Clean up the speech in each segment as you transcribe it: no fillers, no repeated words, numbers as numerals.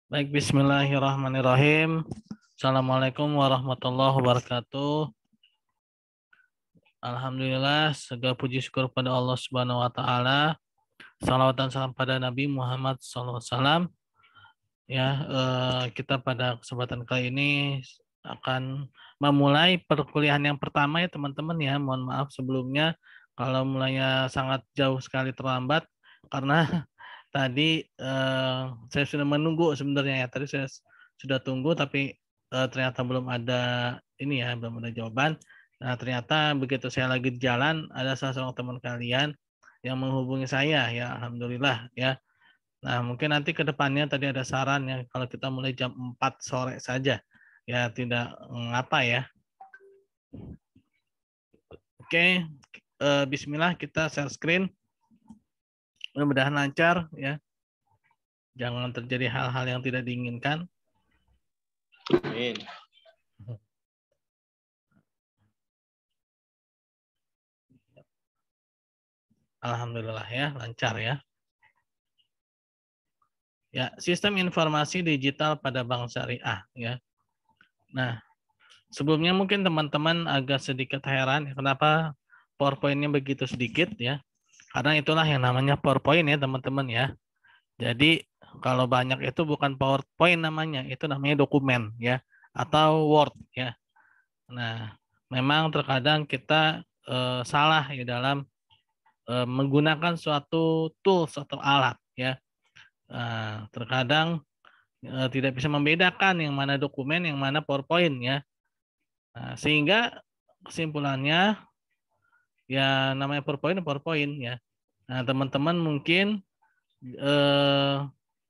Baik, bismillahirrahmanirrahim. Assalamualaikum warahmatullahi wabarakatuh. Alhamdulillah, segala puji syukur pada Allah Subhanahu wa taala. Salawat dan salam pada Nabi Muhammad SAW. Ya, kita pada kesempatan kali ini akan memulai perkuliahan yang pertama ya teman-teman ya. Mohon maaf sebelumnya kalau mulainya sangat jauh sekali terlambat karena tadi saya sudah menunggu sebenarnya ya. Tadi saya sudah tunggu tapi ternyata belum ada ini ya, belum ada jawaban. Nah, ternyata begitu saya lagi di jalan ada salah seorang teman kalian yang menghubungi saya ya, alhamdulillah ya. Nah, mungkin nanti ke depannya tadi ada saran ya kalau kita mulai jam 4 sore saja. Ya, tidak ngapa ya. Oke, bismillah kita share screen. Mudah-mudahan lancar ya. Jangan terjadi hal-hal yang tidak diinginkan. Amin. Alhamdulillah ya, lancar ya. Ya, sistem informasi digital pada bank syariah ya. Nah, sebelumnya mungkin teman-teman agak sedikit heran ya, kenapa PowerPoint-nya begitu sedikit ya. Karena itulah yang namanya PowerPoint ya teman-teman ya. Jadi kalau banyak itu bukan PowerPoint namanya, itu namanya dokumen ya atau Word ya. Nah, memang terkadang kita salah ya dalam menggunakan suatu tools atau alat ya. Nah, terkadang tidak bisa membedakan yang mana dokumen, yang mana PowerPoint ya. Nah, sehingga kesimpulannya ya namanya PowerPoint ya. Nah, teman-teman mungkin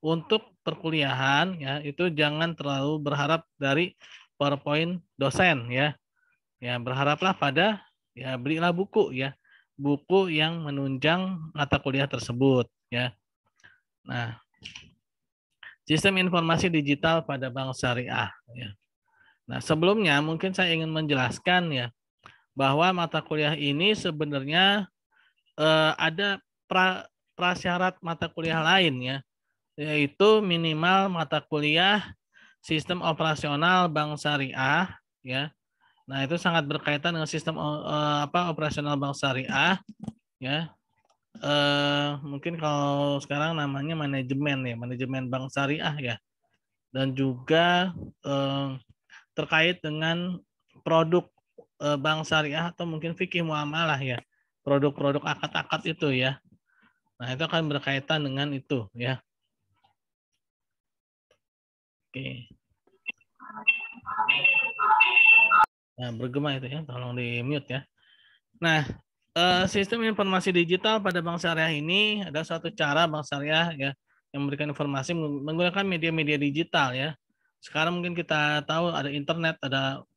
untuk perkuliahan ya itu jangan terlalu berharap dari PowerPoint dosen ya. Ya, berharaplah pada ya belilah buku ya. Buku yang menunjang mata kuliah tersebut ya. Nah, sistem informasi digital pada bank syariah ya. Nah, sebelumnya mungkin saya ingin menjelaskan ya bahwa mata kuliah ini sebenarnya ada prasyarat mata kuliah lain ya, yaitu minimal mata kuliah sistem operasional bank syariah ya. Nah, itu sangat berkaitan dengan sistem operasional bank syariah ya. Mungkin kalau sekarang namanya manajemen ya, manajemen bank syariah ya. Dan juga terkait dengan produk bank syariah atau mungkin fikih muamalah ya. Produk-produk akad-akad itu ya. Nah, itu akan berkaitan dengan itu ya. Oke. Nah, bergema itu ya, tolong di mute ya. Nah, sistem informasi digital pada bank syariah ini ada suatu cara bank syariah ya yang memberikan informasi menggunakan media-media digital ya. Sekarang mungkin kita tahu ada internet, ada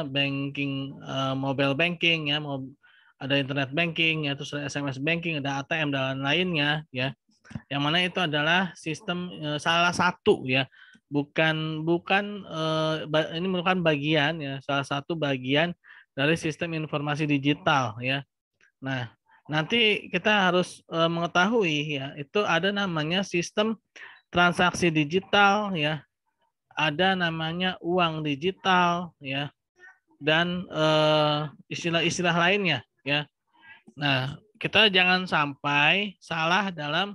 banking, mobile banking ya, ada internet banking ya, terus ada SMS banking, ada ATM dan lainnya ya. Yang mana itu adalah sistem salah satu ya, bukan ini merupakan bagian ya, salah satu bagian dari sistem informasi digital ya. Nah, nanti kita harus mengetahui ya, itu ada namanya sistem transaksi digital ya, ada namanya uang digital ya, dan istilah-istilah lainnya ya. Nah, kita jangan sampai salah dalam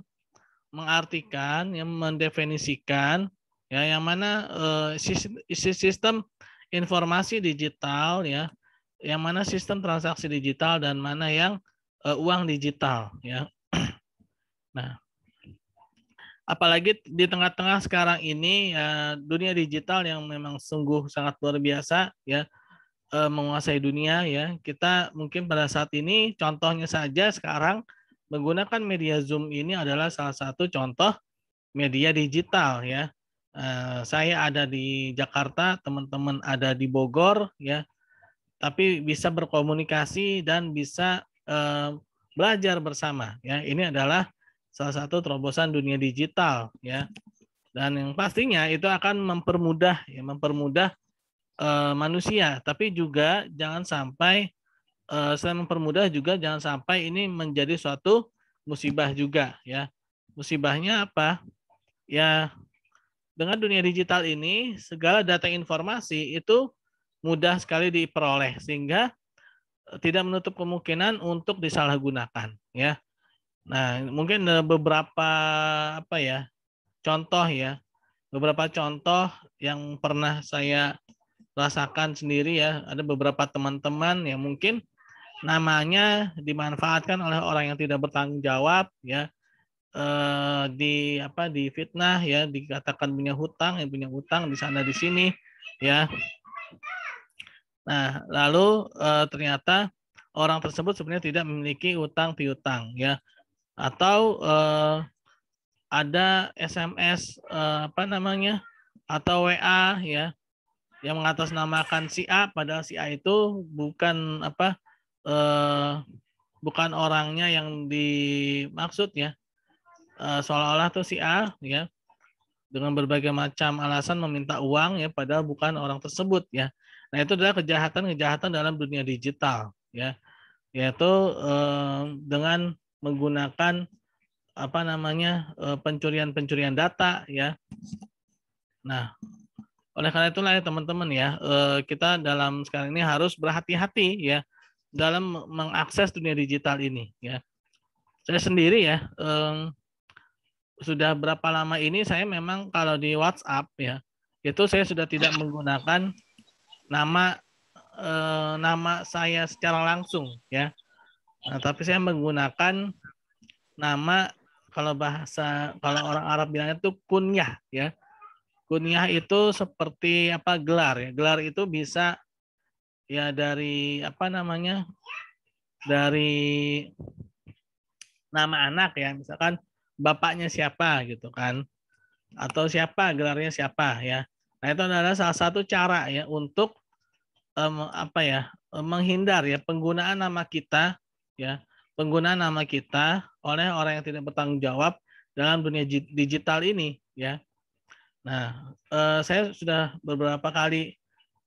mengartikan, yang mendefinisikan ya yang mana sistem informasi digital ya, yang mana sistem transaksi digital dan mana yang uang digital ya. Nah, apalagi di tengah-tengah sekarang ini ya, dunia digital yang memang sungguh sangat luar biasa ya, menguasai dunia ya. Kita mungkin pada saat ini contohnya saja sekarang menggunakan media Zoom ini adalah salah satu contoh media digital ya. Saya ada di Jakarta, teman-teman ada di Bogor ya, tapi bisa berkomunikasi dan bisa belajar bersama ya. Ini adalah salah satu terobosan dunia digital ya. Dan yang pastinya itu akan mempermudah manusia, tapi juga jangan sampai selain mempermudah juga jangan sampai ini menjadi suatu musibah juga ya. Musibahnya apa? ya dengan dunia digital ini segala data informasi itu mudah sekali diperoleh sehingga tidak menutup kemungkinan untuk disalahgunakan ya. Nah, mungkin beberapa apa ya contoh ya, beberapa contoh yang pernah saya rasakan sendiri ya. Ada beberapa teman-teman yang mungkin namanya dimanfaatkan oleh orang yang tidak bertanggung jawab ya, di fitnah ya, dikatakan punya hutang, yang punya hutang di sana di sini ya. Nah, lalu ternyata orang tersebut sebenarnya tidak memiliki utang piutang ya, atau ada SMS apa namanya atau WA ya yang mengatasnamakan si A, padahal si A itu bukan apa bukan orangnya yang dimaksud ya, seolah-olah tuh si A ya dengan berbagai macam alasan meminta uang ya padahal bukan orang tersebut ya. Nah, itu adalah kejahatan-kejahatan dalam dunia digital ya, yaitu dengan menggunakan apa namanya pencurian data ya. Nah, oleh karena itulah ya teman-teman ya, kita dalam sekarang ini harus berhati-hati ya dalam mengakses dunia digital ini ya. Saya sendiri ya sudah berapa lama ini saya memang kalau di WhatsApp ya itu saya sudah tidak menggunakan nama saya secara langsung ya. Nah, tapi saya menggunakan nama, kalau orang Arab bilangnya itu kunyah ya. Kunyah itu seperti apa, gelar ya. Gelar itu bisa ya dari apa namanya? Dari nama anak ya, misalkan bapaknya siapa gitu kan. Atau siapa, gelarnya siapa ya. Nah, itu adalah salah satu cara ya untuk menghindar ya penggunaan nama kita ya, penggunaan nama kita oleh orang yang tidak bertanggung jawab dalam dunia digital ini ya. Nah, saya sudah beberapa kali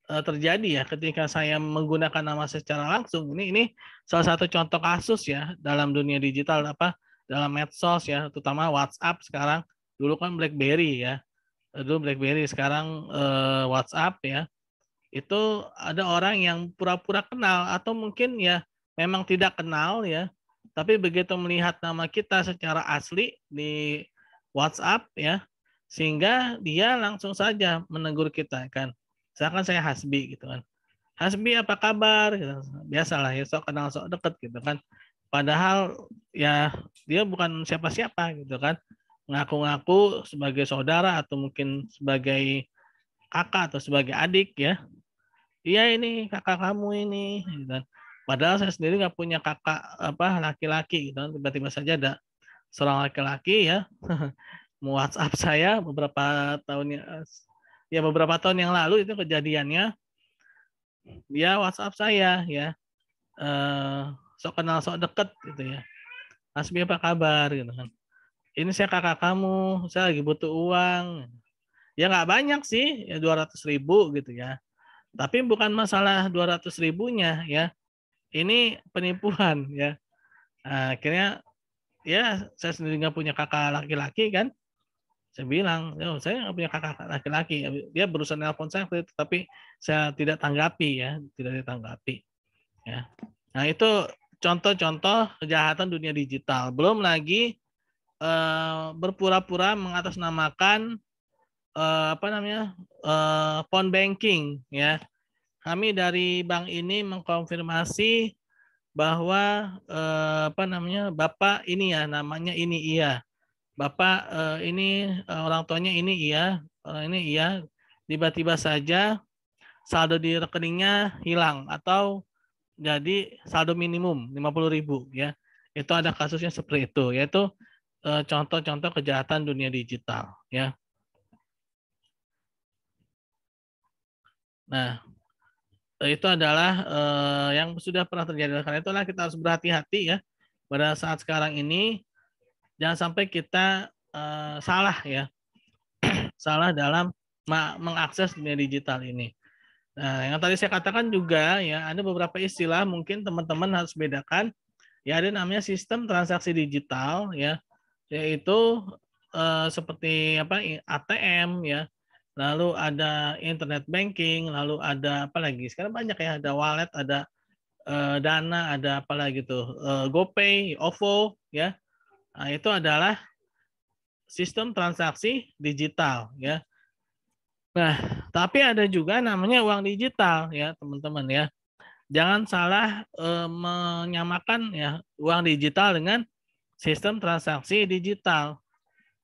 terjadi ya ketika saya menggunakan nama secara langsung. Ini salah satu contoh kasus ya dalam dunia digital, dalam medsos ya, terutama WhatsApp sekarang. Dulu kan BlackBerry ya. Dulu BlackBerry, sekarang WhatsApp ya. Itu ada orang yang pura-pura kenal atau mungkin ya memang tidak kenal ya. Tapi begitu melihat nama kita secara asli di WhatsApp ya, sehingga dia langsung saja menegur kita kan. Misalkan saya Hasbi gitu kan. Hasbi apa kabar? Gitu. Biasalah ya, sok kenal sok deket gitu kan. Padahal ya dia bukan siapa-siapa gitu kan. Ngaku-ngaku sebagai saudara atau mungkin sebagai kakak atau sebagai adik ya. Iya ini kakak kamu ini. Gitu kan. Padahal saya sendiri nggak punya kakak laki-laki gitu kan. Tiba-tiba saja ada seorang laki-laki ya WhatsApp saya beberapa tahun yang lalu itu kejadiannya. Dia WhatsApp saya ya, sok kenal sok deket gitu ya. Hasbi apa kabar gitu kan. Ini saya kakak kamu, saya lagi butuh uang. Ya nggak banyak sih, ya 200.000 gitu ya. Tapi bukan masalah 200.000-nya ya. Ini penipuan ya. Nah, akhirnya ya saya sendiri nggak punya kakak laki-laki kan. Saya bilang, oh, saya nggak punya kakak laki-laki. Dia berusaha nelpon saya, tapi saya tidak tanggapi ya, tidak ditanggapi. Ya. Nah, itu contoh-contoh kejahatan dunia digital. Belum lagi berpura-pura mengatasnamakan phone banking ya. Kami dari bank ini mengkonfirmasi bahwa Bapak ini ya namanya ini iya. Bapak ini orang tuanya ini iya, orang ini iya. Tiba-tiba saja saldo di rekeningnya hilang atau jadi saldo minimum 50.000 ya. Itu ada kasusnya seperti itu, yaitu contoh-contoh kejahatan dunia digital ya. Nah, itu adalah yang sudah pernah terjadi. Karena itulah kita harus berhati-hati ya pada saat sekarang ini, jangan sampai kita salah ya, salah dalam mengakses dunia digital ini. Nah, yang tadi saya katakan juga ya, ada beberapa istilah mungkin teman-teman harus bedakan. Ya, ada namanya sistem transaksi digital ya, yaitu seperti apa ATM ya, lalu ada internet banking, lalu ada apa lagi? Sekarang banyak ya, ada wallet, ada Dana, ada apa lagi tuh, GoPay, OVO ya. Nah, itu adalah sistem transaksi digital ya. Nah, tapi ada juga namanya uang digital ya, teman-teman ya. Jangan salah menyamakan ya uang digital dengan sistem transaksi digital.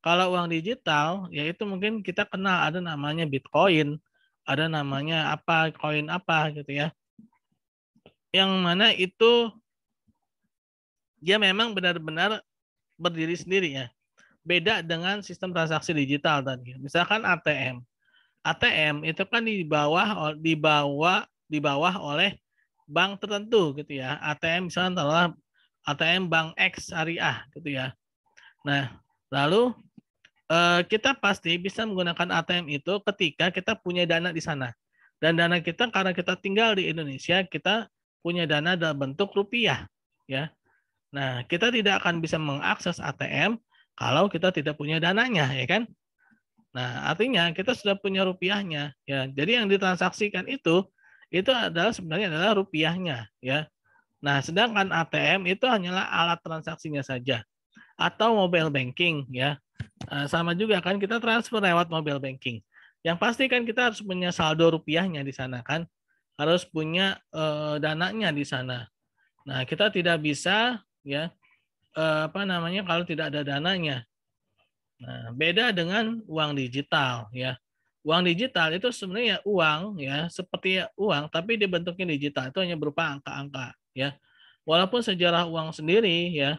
Kalau uang digital, yaitu mungkin kita kenal ada namanya Bitcoin, ada namanya apa, koin apa gitu ya. Yang mana itu dia memang benar-benar berdiri sendiri ya. Beda dengan sistem transaksi digital tadi. Misalkan ATM. ATM itu kan di bawah oleh bank tertentu gitu ya. ATM misalnya adalah ATM Bank X Syariah gitu ya. Nah, lalu kita pasti bisa menggunakan ATM itu ketika kita punya dana di sana. Dan dana kita karena kita tinggal di Indonesia, kita punya dana dalam bentuk rupiah ya. Nah, kita tidak akan bisa mengakses ATM kalau kita tidak punya dananya ya kan. Nah, artinya kita sudah punya rupiahnya ya. Jadi yang ditransaksikan itu adalah sebenarnya adalah rupiahnya ya. Nah, sedangkan ATM itu hanyalah alat transaksinya saja atau mobile banking ya. Sama juga kan kita transfer lewat mobile banking. Yang pasti kan kita harus punya saldo rupiahnya di sana kan. Harus punya dananya di sana. Nah, kita tidak bisa ya kalau tidak ada dananya. Nah, beda dengan uang digital ya. Uang digital itu sebenarnya uang ya, seperti uang tapi dibentuknya digital, itu hanya berupa angka-angka ya. Walaupun sejarah uang sendiri ya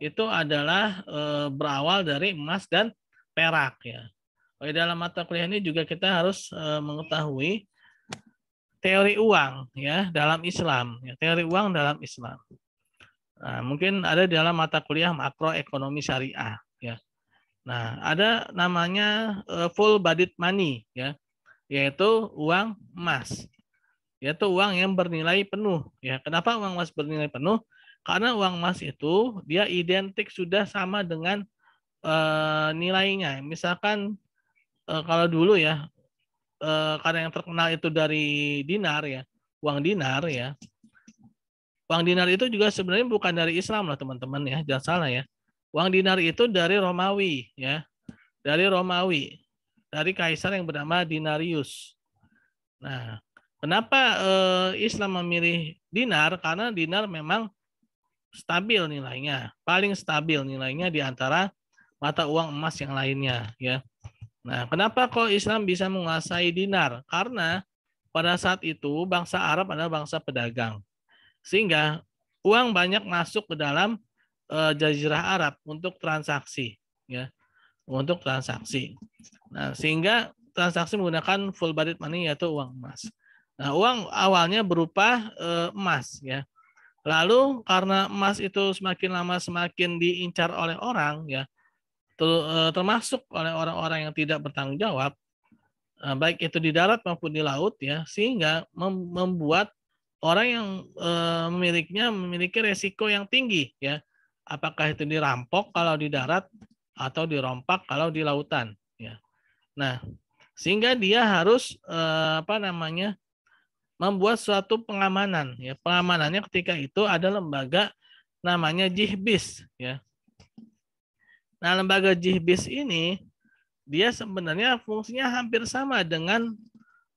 itu adalah berawal dari emas dan perak ya. Di dalam mata kuliah ini juga kita harus mengetahui teori uang ya dalam Islam, ya, teori uang dalam Islam. Nah, mungkin ada di dalam mata kuliah makroekonomi syariah ya. Nah, ada namanya full bodied money ya, yaitu uang emas. Yaitu uang yang bernilai penuh ya. Kenapa uang emas bernilai penuh? Karena uang emas itu dia identik sudah sama dengan nilainya. Misalkan kalau dulu ya karena yang terkenal itu dari dinar ya, uang dinar ya. Uang dinar itu juga sebenarnya bukan dari Islam lah teman-teman ya, jangan salah ya. Uang dinar itu dari Romawi ya. Dari Romawi, dari kaisar yang bernama Dinarius. Nah, kenapa Islam memilih dinar? Karena dinar memang stabil nilainya, paling stabil nilainya di antara mata uang emas yang lainnya ya. Nah, kenapa kok Islam bisa menguasai dinar? Karena pada saat itu bangsa Arab adalah bangsa pedagang. Sehingga uang banyak masuk ke dalam Jazirah Arab untuk transaksi ya. Untuk transaksi. Nah, sehingga transaksi menggunakan full bodied money yaitu uang emas. Nah, uang awalnya berupa emas ya. Lalu karena emas itu semakin lama semakin diincar oleh orang ya, termasuk oleh orang-orang yang tidak bertanggung jawab, baik itu di darat maupun di laut ya, sehingga membuat orang yang memiliki resiko yang tinggi ya. Apakah itu dirampok kalau di darat atau dirompak kalau di lautan ya. Nah, sehingga dia harus membuat suatu pengamanan ya. Pengamanannya ketika itu ada lembaga namanya Jihbis ya. Nah, lembaga Jihbis ini dia sebenarnya fungsinya hampir sama dengan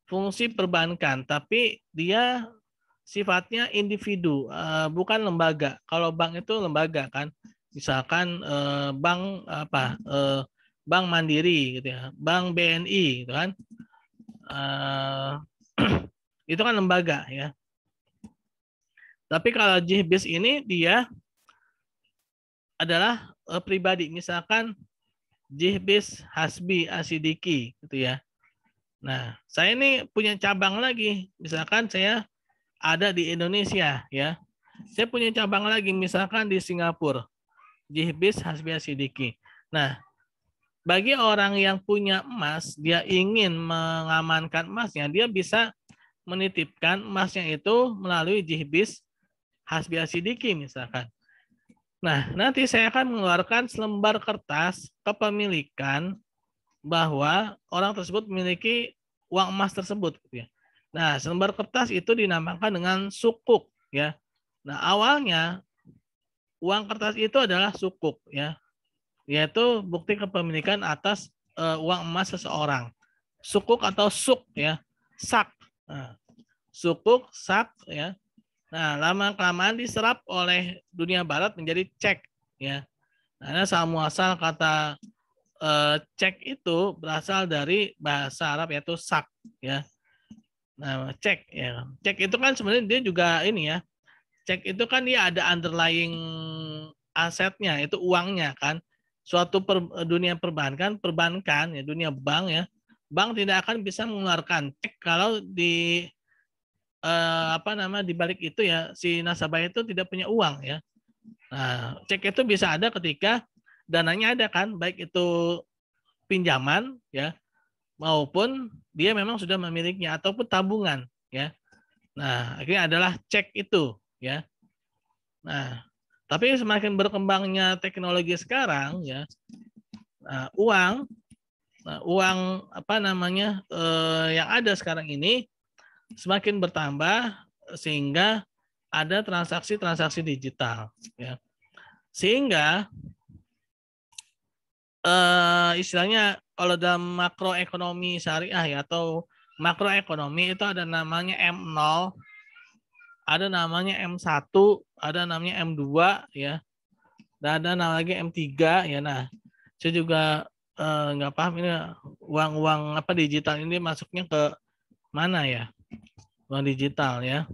fungsi perbankan, tapi dia sifatnya individu, bukan lembaga. Kalau bank itu lembaga kan, misalkan Bank Mandiri gitu ya, Bank BNI gitu kan, itu kan lembaga ya. Tapi kalau Jihbis ini dia adalah pribadi, misalkan Jihbis Hasbi Asidiki gitu ya. Nah, saya ini punya cabang lagi, misalkan saya ada di Indonesia ya. Saya punya cabang lagi misalkan di Singapura. Jihbis Hasbi Asidiki. Nah, bagi orang yang punya emas, dia ingin mengamankan emasnya, dia bisa menitipkan emasnya itu melalui Jihbis Hasbi Asidiki misalkan. Nah, nanti saya akan mengeluarkan selembar kertas kepemilikan bahwa orang tersebut memiliki uang emas tersebut, gitu ya. Nah, selembar kertas itu dinamakan dengan sukuk, ya. Nah, awalnya uang kertas itu adalah sukuk, ya, yaitu bukti kepemilikan atas uang emas seseorang. Sukuk atau suk, ya, sak. Nah, sukuk, sak, ya. Nah, lama kelamaan diserap oleh dunia barat menjadi cek, ya. Karena asal muasal kata cek itu berasal dari bahasa Arab yaitu sak, ya. Nah, cek, ya. Cek itu kan sebenarnya dia juga ini, ya. Cek itu kan dia ada underlying asetnya, itu uangnya kan. Suatu dunia perbankan, ya, dunia bank, ya. Bank tidak akan bisa mengeluarkan cek kalau di di balik itu, ya, si nasabah itu tidak punya uang, ya. Nah, cek itu bisa ada ketika dananya ada kan, baik itu pinjaman, ya, maupun dia memang sudah memilikinya ataupun tabungan, ya. Nah, akhirnya adalah cek itu, ya. Nah, tapi semakin berkembangnya teknologi sekarang, ya, nah, uang yang ada sekarang ini semakin bertambah sehingga ada transaksi-transaksi digital, ya. Sehingga istilahnya kalau dalam makroekonomi syariah, ya, atau makroekonomi itu ada namanya M0, ada namanya M1, ada namanya M2, ya. Dan ada nama lagi M3, ya. Nah, saya juga nggak paham ini uang-uang apa digital ini masuknya ke mana, ya. Uang digital, ya.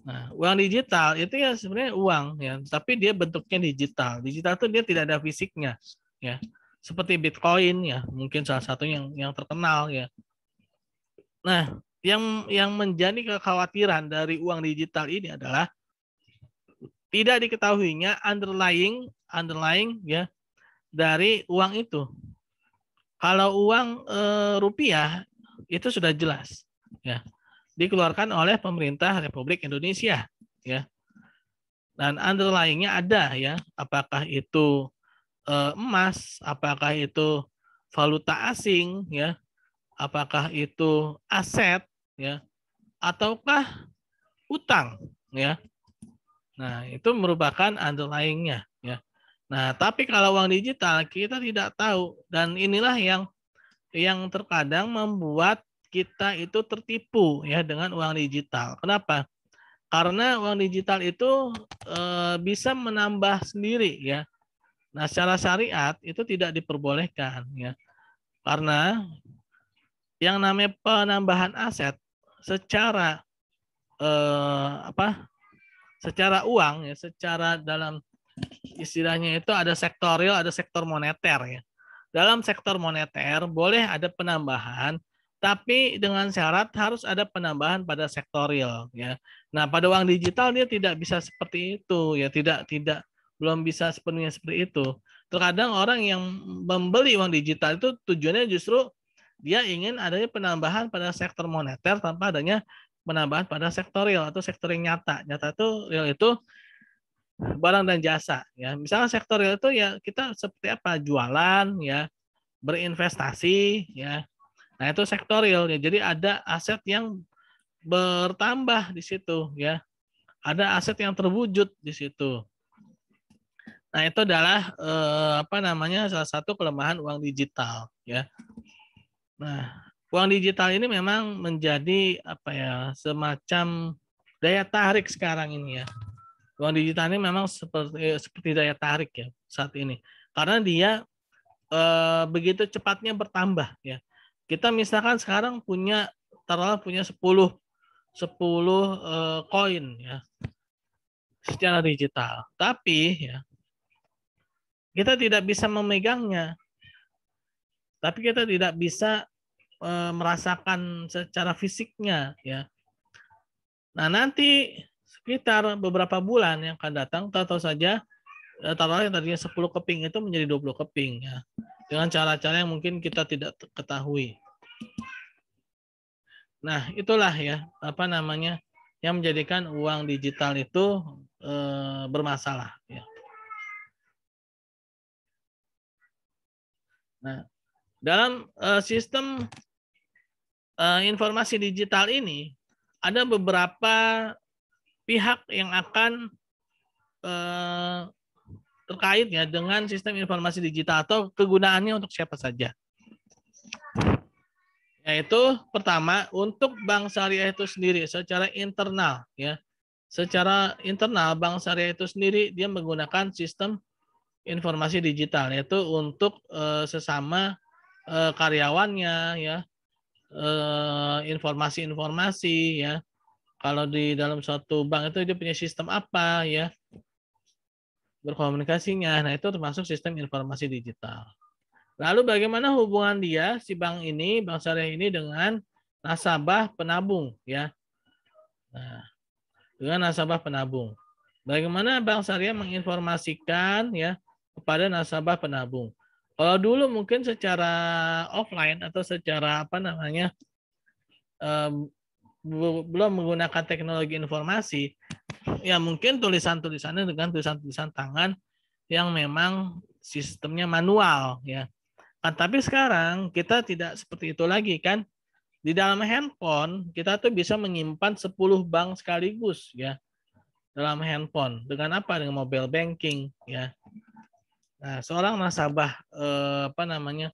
Nah, uang digital itu ya sebenarnya uang, ya, tapi dia bentuknya digital. Digital itu dia tidak ada fisiknya, ya. Seperti Bitcoin, ya, mungkin salah satu yang terkenal, ya. Nah, yang menjadi kekhawatiran dari uang digital ini adalah tidak diketahuinya underlying, ya, dari uang itu. Kalau uang rupiah itu sudah jelas, ya, dikeluarkan oleh pemerintah Republik Indonesia, ya. Dan underlyingnya ada, ya, apakah itu emas, apakah itu valuta asing, ya, apakah itu aset, ya, ataukah utang, ya. Nah, itu merupakan underlyingnya, ya. Nah, tapi kalau uang digital kita tidak tahu, dan inilah yang terkadang membuat kita itu tertipu, ya, dengan uang digital. Kenapa? Karena uang digital itu bisa menambah sendiri, ya. Nah, secara syariat itu tidak diperbolehkan, ya. Karena yang namanya penambahan aset secara secara uang, ya, secara dalam istilahnya itu ada sektorial, ada sektor moneter, ya. Dalam sektor moneter boleh ada penambahan, tapi dengan syarat harus ada penambahan pada sektorial, ya. Nah, pada uang digital dia tidak bisa seperti itu, ya, belum bisa sepenuhnya seperti itu. Terkadang orang yang membeli uang digital itu tujuannya justru dia ingin adanya penambahan pada sektor moneter tanpa adanya penambahan pada sektorial atau sektor yang nyata. Nyata itu yaitu barang dan jasa, ya. Misalnya sektorial itu ya kita seperti apa? Jualan, ya, berinvestasi, ya. Nah, itu sektorial, ya. Jadi ada aset yang bertambah di situ, ya. Ada aset yang terwujud di situ. Nah, itu adalah salah satu kelemahan uang digital, ya. Nah, uang digital ini memang menjadi semacam daya tarik sekarang ini, ya. Uang digital ini memang seperti daya tarik, ya, saat ini. Karena dia begitu cepatnya bertambah, ya. Kita misalkan sekarang taruhlah punya 10 koin, ya, secara digital. Tapi, ya, kita tidak bisa memegangnya. Tapi kita tidak bisa merasakan secara fisiknya, ya. Nah, nanti sekitar beberapa bulan yang akan datang, tahu saja taruhlah yang tadinya 10 keping itu menjadi 20 keping, ya. Dengan cara-cara yang mungkin kita tidak ketahui. Nah, itulah, ya, yang menjadikan uang digital itu bermasalah, ya. Nah, dalam sistem informasi digital ini ada beberapa pihak yang akan terkait ya dengan sistem informasi digital atau kegunaannya untuk siapa saja. Yaitu pertama untuk bank syariah itu sendiri secara internal ya. Secara internal bank syariah itu sendiri dia menggunakan sistem informasi digital yaitu untuk sesama karyawannya ya, informasi-informasi ya. Kalau di dalam suatu bank itu dia punya sistem apa ya berkomunikasinya. Nah, itu termasuk sistem informasi digital. Lalu bagaimana hubungan dia si bank ini, bank syariah ini dengan nasabah penabung ya. Nah, dengan nasabah penabung. Bagaimana bank syariah menginformasikan ya kepada nasabah penabung. Kalau dulu mungkin secara offline atau secara apa namanya belum menggunakan teknologi informasi, ya mungkin tulisan-tulisannya dengan tulisan-tulisan tangan yang memang sistemnya manual ya. Kan tapi sekarang kita tidak seperti itu lagi kan. Di dalam handphone kita tuh bisa menyimpan 10 bank sekaligus ya. Dalam handphone dengan apa? Dengan mobile banking ya. Nah, seorang nasabah apa namanya?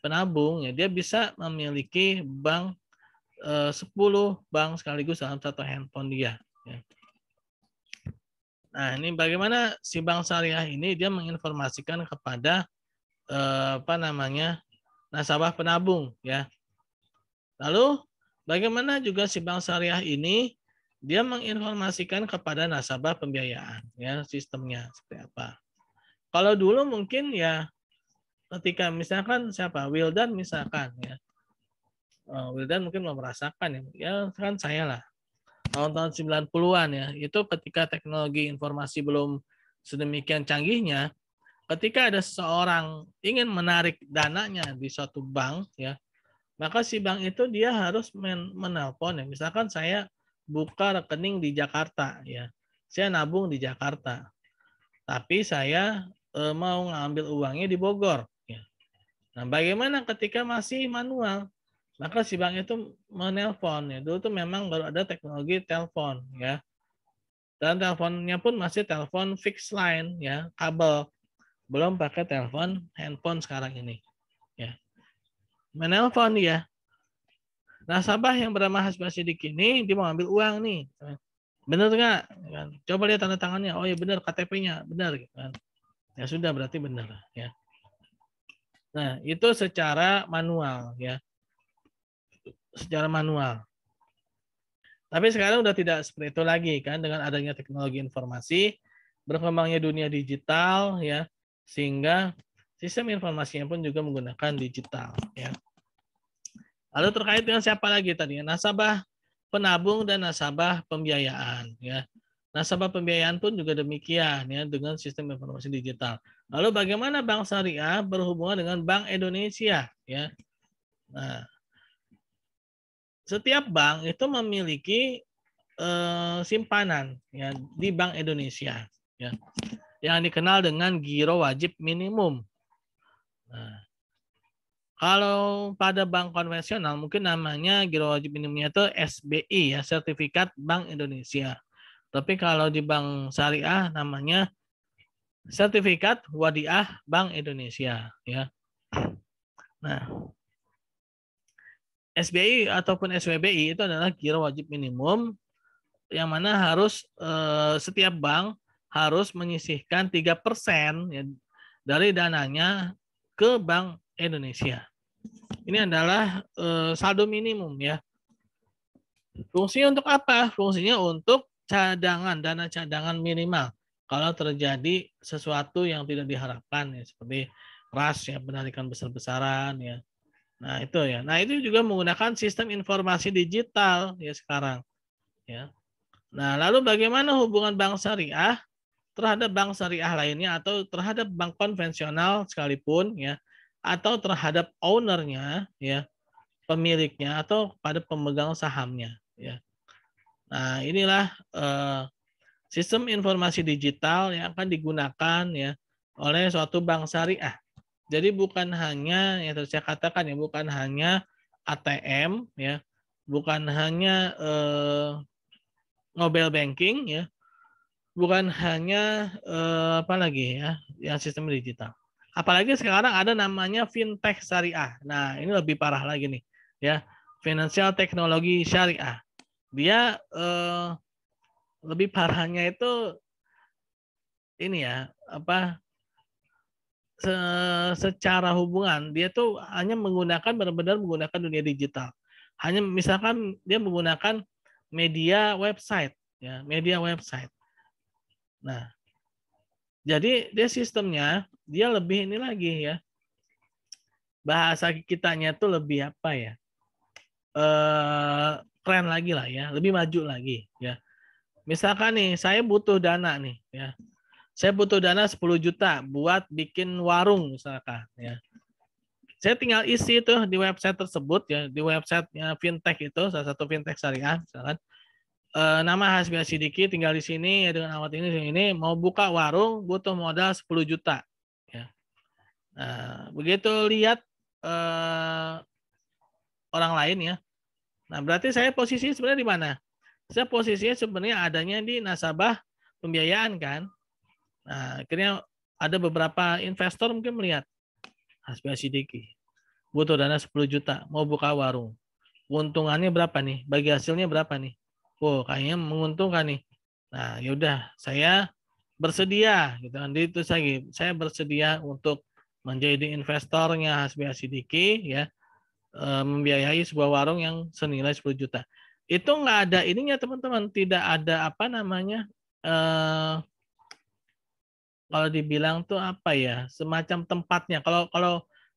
Penabung ya dia bisa memiliki bank 10 bank sekaligus dalam satu handphone dia ya. Nah, ini bagaimana si bank syariah ini dia menginformasikan kepada apa namanya? Nasabah penabung ya. Lalu bagaimana juga si bank syariah ini dia menginformasikan kepada nasabah pembiayaan ya sistemnya seperti apa. Kalau dulu mungkin ya ketika misalkan siapa Wildan misalkan ya. Wildan mungkin belum merasakan ya. Ya kan saya lah. Tahun-tahun 90-an ya. Itu ketika teknologi informasi belum sedemikian canggihnya, ketika ada seseorang ingin menarik dananya di suatu bank ya, maka si bank itu dia harus menelpon ya. Misalkan saya buka rekening di Jakarta ya. Saya nabung di Jakarta. Tapi saya mau ngambil uangnya di Bogor ya. Nah, bagaimana ketika masih manual? Maka si bank itu menelpon ya. Dulu tuh memang baru ada teknologi telepon ya. Dan teleponnya pun masih telepon fixed line ya, kabel. Belum pakai telepon handphone sekarang ini ya. Menelpon dia. Nasabah yang bernama Hasbah Sidik ini dia mau ambil uang nih. Benar nggak? Coba lihat tanda tangannya. Oh ya benar, KTP-nya benar. Ya sudah berarti benar ya. Nah itu secara manual ya. Secara manual. Tapi sekarang udah tidak seperti itu lagi kan dengan adanya teknologi informasi, berkembangnya dunia digital ya, sehingga sistem informasinya pun juga menggunakan digital ya. Lalu terkait dengan siapa lagi tadi? Nasabah penabung dan nasabah pembiayaan ya. Nasabah pembiayaan pun juga demikian ya dengan sistem informasi digital. Lalu bagaimana Bank Syariah berhubungan dengan Bank Indonesia ya? Nah, setiap bank itu memiliki simpanan ya di Bank Indonesia ya yang dikenal dengan giro wajib minimum. Nah, kalau pada bank konvensional mungkin namanya giro wajib minimumnya itu SBI ya, Sertifikat Bank Indonesia. Tapi kalau di bank syariah namanya Sertifikat Wadiah Bank Indonesia ya. Nah, SBI ataupun SWBI itu adalah giro wajib minimum yang mana harus setiap bank harus menyisihkan 3% ya, dari dananya ke Bank Indonesia. Ini adalah saldo minimum ya. Fungsinya untuk apa? Fungsinya untuk cadangan, dana cadangan minimal. Kalau terjadi sesuatu yang tidak diharapkan ya, seperti ras ya, penarikan besar-besaran ya. Nah, itu ya. Nah, itu juga menggunakan sistem informasi digital ya sekarang ya. Nah, lalu bagaimana hubungan bank syariah terhadap bank syariah lainnya atau terhadap bank konvensional sekalipun ya atau terhadap ownernya ya, pemiliknya atau pada pemegang sahamnya ya. Nah, inilah sistem informasi digital yang akan digunakan ya oleh suatu bank syariah Jadi bukan hanya yang tadi saya katakan ya, bukan hanya ATM ya, bukan hanya mobile banking ya, bukan hanya apa lagi ya, yang sistem digital. Apalagi sekarang ada namanya fintech syariah. Nah, ini lebih parah lagi nih ya, financial teknologi syariah. Dia lebih parahnya itu ini ya, apa secara hubungan dia tuh hanya menggunakan benar-benar menggunakan dunia digital. Hanya misalkan dia menggunakan media website ya, media website. Nah, jadi dia sistemnya dia lebih ini lagi ya. Bahasa kitanya tuh lebih apa ya? Keren lagi lah ya, lebih maju lagi ya. Misalkan nih saya butuh dana nih ya. Saya butuh dana 10 juta buat bikin warung misalkan ya. Saya tinggal isi itu di website tersebut ya, di websitenya fintech itu, salah satu fintech syariah misalkan. Nama Hasbi Asidiki tinggal di sini ya, dengan alamat ini mau buka warung butuh modal 10 juta ya. Nah, begitu lihat orang lain ya. Nah, berarti saya posisi sebenarnya di mana? Saya posisinya sebenarnya adanya di nasabah pembiayaan kan. Nah, akhirnya ada beberapa investor mungkin melihat Hasbi Asidiki butuh dana 10 juta, mau buka warung. Keuntungannya berapa nih? Bagi hasilnya berapa nih? Oh, kayaknya menguntungkan nih. Nah, yaudah, saya bersedia gitu kan. Itu saya bersedia untuk menjadi investornya Hasbi Asidiki ya, membiayai sebuah warung yang senilai 10 juta. Itu nggak ada ininya teman-teman, tidak ada apa namanya kalau dibilang tuh apa ya, semacam tempatnya.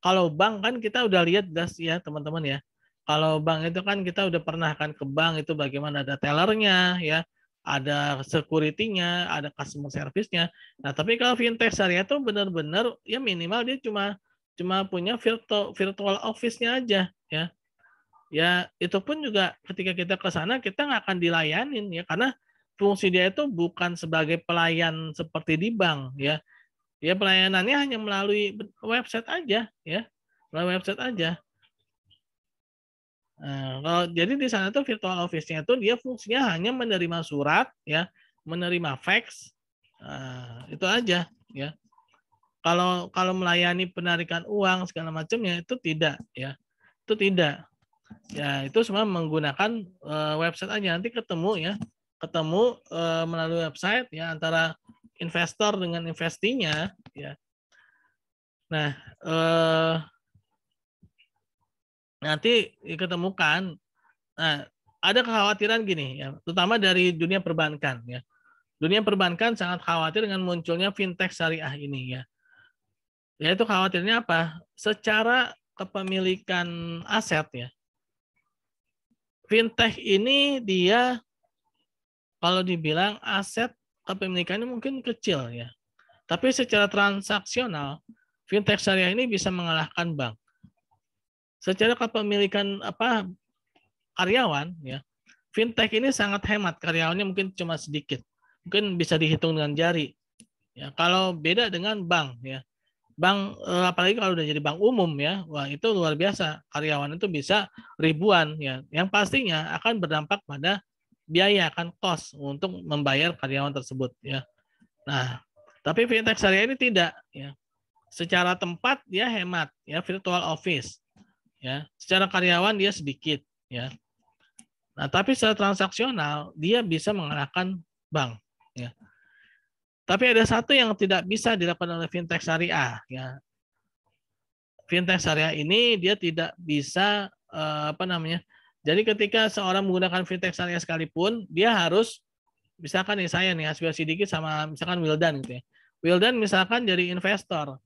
Kalau bank kan kita udah lihat das ya teman-teman ya. Kalau bank itu kan kita udah pernah kan ke bank itu bagaimana ada tellernya ya, ada security-nya, ada customer service-nya. Nah, tapi kalau fintech syariah itu benar-benar ya minimal dia cuma punya virtual office-nya aja ya. Ya, itu pun juga ketika kita ke sana kita nggak akan dilayanin ya karena fungsi dia itu bukan sebagai pelayan seperti di bank ya. Ya pelayanannya hanya melalui website aja ya. Melalui website aja. Nah, kalau jadi di sana tuh virtual office-nya itu dia fungsinya hanya menerima surat ya, menerima fax. Nah, itu aja ya. Kalau melayani penarikan uang segala macamnya itu tidak ya. Itu tidak. Ya, itu semua menggunakan website aja. Nanti ketemu ya. Ketemu melalui website ya antara investor dengan investinya ya. Nah, nanti ketemukan. Nah, ada kekhawatiran gini ya, terutama dari dunia perbankan ya. Dunia perbankan sangat khawatir dengan munculnya fintech syariah ini ya. Ya itu khawatirnya apa? Secara kepemilikan aset ya. Fintech ini dia kalau dibilang aset kepemilikannya mungkin kecil ya. Tapi secara transaksional, fintech syariah ini bisa mengalahkan bank. Secara kepemilikan karyawan ya, fintech ini sangat hemat, karyawannya mungkin cuma sedikit. Mungkin bisa dihitung dengan jari. Ya, kalau beda dengan bank ya. Bank apalagi kalau udah jadi bank umum ya, wah itu luar biasa. Karyawan itu bisa ribuan ya. Yang pastinya akan berdampak pada biaya, akan cost untuk membayar karyawan tersebut ya. Nah, tapi fintech syariah ini tidak ya. Secara tempat dia hemat ya, virtual office ya. Secara karyawan dia sedikit ya. Nah, tapi secara transaksional dia bisa mengalahkan bank ya. Tapi ada satu yang tidak bisa dilakukan oleh fintech syariah ya. Fintech syariah ini dia tidak bisa jadi ketika seorang menggunakan fintech syariah sekalipun, dia harus misalkan nih saya nih Hasbi Asidiki sama misalkan Wildan gitu ya. Wildan misalkan jadi investor.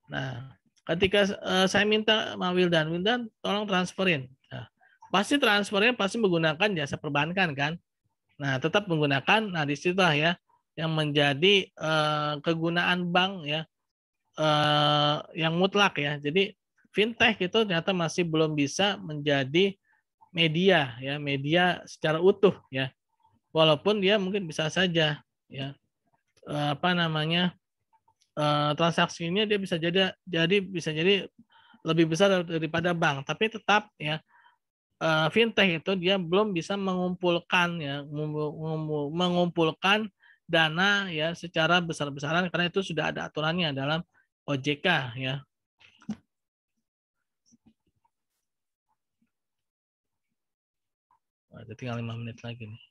Nah, ketika saya minta sama Wildan tolong transferin. Nah, pasti transfernya pasti menggunakan jasa perbankan kan. Nah, tetap menggunakan, nah disitulah ya yang menjadi kegunaan bank ya yang mutlak ya. Jadi fintech itu ternyata masih belum bisa menjadi media ya, media secara utuh ya. Walaupun dia mungkin bisa saja ya transaksinya dia bisa jadi lebih besar daripada bank, tapi tetap ya fintech itu dia belum bisa mengumpulkan dana ya secara besar-besaran karena itu sudah ada aturannya dalam OJK ya. Ada tinggal 5 menit lagi nih.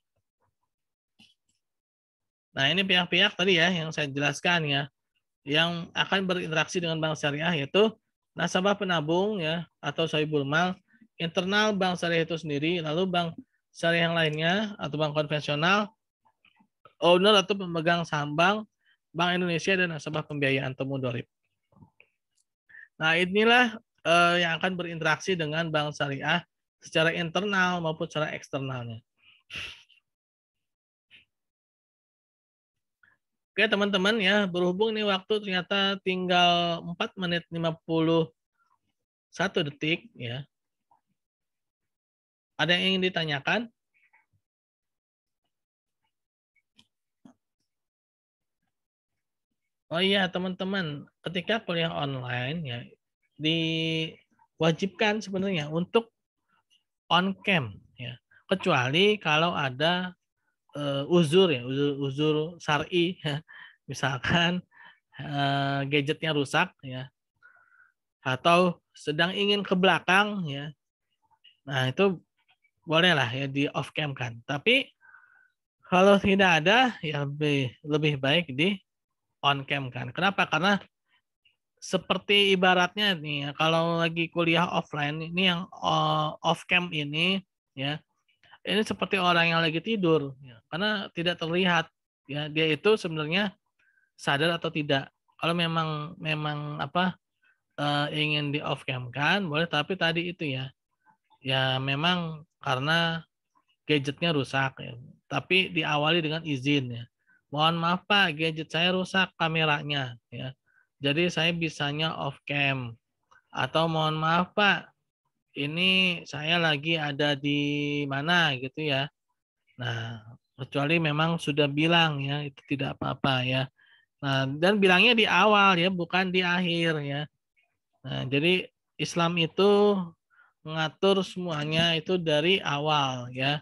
Nah, ini pihak-pihak tadi ya yang saya jelaskan ya, yang akan berinteraksi dengan bank syariah yaitu nasabah penabung ya atau sohibul mal, internal bank syariah itu sendiri, lalu bank syariah yang lainnya atau bank konvensional, owner atau pemegang saham bank Indonesia dan nasabah pembiayaan atau mudharib. Nah, inilah yang akan berinteraksi dengan bank syariah secara internal maupun secara eksternalnya. Oke teman-teman ya, berhubung ini waktu ternyata tinggal 4 menit 51 detik ya. Ada yang ingin ditanyakan? Oh iya teman-teman, ketika kuliah online ya diwajibkan sebenarnya untuk on cam ya. Kecuali kalau ada uzur ya, uzur syar'i ya. Misalkan gadgetnya rusak ya atau sedang ingin ke belakang ya. Nah, itu bolehlah ya di off cam kan. Tapi kalau tidak ada ya lebih baik di on cam kan. Kenapa? Karena seperti ibaratnya nih ya, kalau lagi kuliah offline ini yang off cam ini ya, ini seperti orang yang lagi tidur ya, karena tidak terlihat ya dia itu sebenarnya sadar atau tidak. Kalau memang apa ingin di off cam kan boleh, tapi tadi itu ya memang karena gadgetnya rusak ya. Tapi diawali dengan izin ya. Mohon maaf Pak, gadget saya rusak kameranya ya. Jadi saya bisanya off cam. Atau mohon maaf Pak, ini saya lagi ada di mana gitu ya. Nah, kecuali memang sudah bilang ya, itu tidak apa-apa ya. Nah, dan bilangnya di awal ya, bukan di akhir ya. Nah, jadi Islam itu mengatur semuanya itu dari awal ya.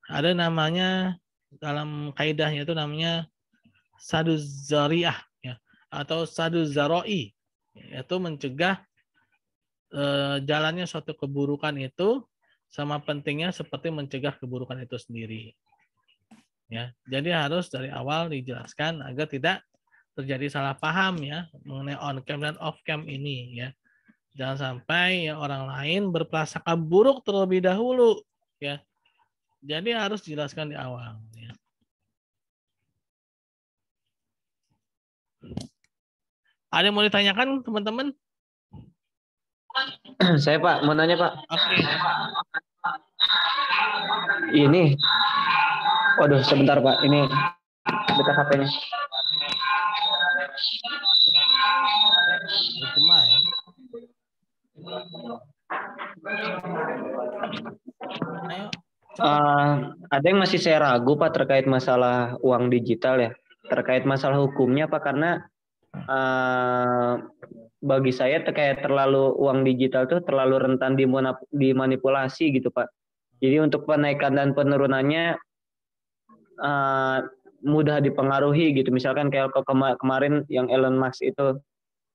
Ada namanya dalam kaidahnya itu namanya saduz zariyah ya atau saduz zaroi, yaitu mencegah jalannya suatu keburukan itu sama pentingnya seperti mencegah keburukan itu sendiri. Ya, jadi harus dari awal dijelaskan agar tidak terjadi salah paham ya mengenai on cam dan off cam ini ya. Jangan sampai ya orang lain berprasangka buruk terlebih dahulu ya. Jadi harus dijelaskan di awal ya. Ada yang mau ditanyakan teman-teman? Saya Pak, mau nanya Pak. Oke. Ini, waduh sebentar Pak, ini dekat HP-nya. Bergema ya. Ayo. Ada yang masih saya ragu Pak terkait masalah uang digital ya, terkait masalah hukumnya Pak, karena bagi saya kayak terlalu uang digital tuh terlalu rentan dimanipulasi gitu Pak. Jadi untuk penaikan dan penurunannya mudah dipengaruhi gitu. Misalkan kayak kemarin yang Elon Musk itu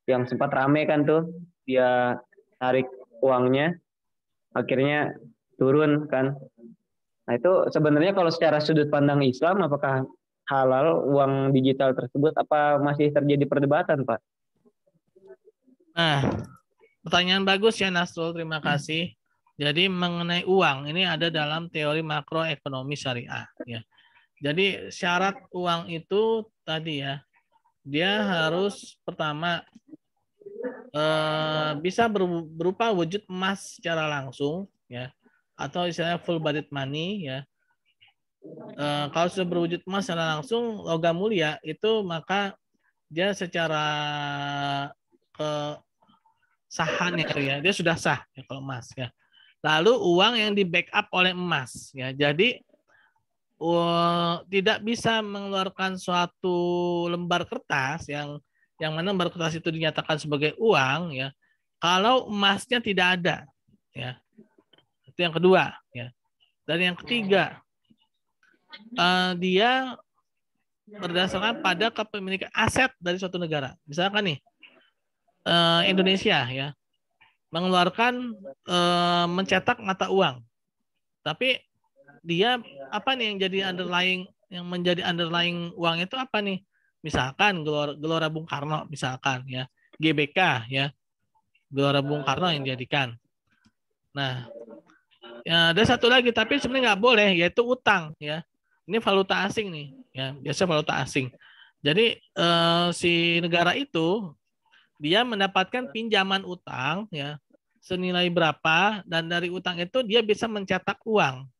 yang sempat rame kan tuh, dia tarik uangnya akhirnya turun kan. Nah itu sebenarnya kalau secara sudut pandang Islam apakah halal uang digital tersebut, apa masih terjadi perdebatan Pak? Nah, pertanyaan bagus ya Nasrul, terima kasih. Jadi mengenai uang ini ada dalam teori makroekonomi syariah ya. Jadi syarat uang itu tadi ya, dia harus pertama bisa berupa wujud emas secara langsung ya, atau istilahnya full bodied money ya. Kalau sudah berwujud emas secara langsung logam mulia itu maka dia secara kesahannya ya dia sudah sah ya kalau emas ya. Lalu uang yang di backup oleh emas ya. Jadi tidak bisa mengeluarkan suatu lembar kertas yang mana lembar kertas itu dinyatakan sebagai uang ya, kalau emasnya tidak ada ya. Itu yang kedua ya. Dan yang ketiga, dia berdasarkan pada kepemilikan aset dari suatu negara. Misalkan nih Indonesia ya mengeluarkan mencetak mata uang, tapi dia apa nih yang menjadi underlying uang itu apa nih? Misalkan Gelora Bung Karno misalkan ya, GBK ya, Gelora Bung Karno yang dijadikan. Nah, ya, ada satu lagi tapi sebenarnya nggak boleh, yaitu utang ya. Ini valuta asing nih ya, biasa valuta asing. Jadi si negara itu dia mendapatkan pinjaman utang ya senilai berapa, dan dari utang itu dia bisa mencetak uang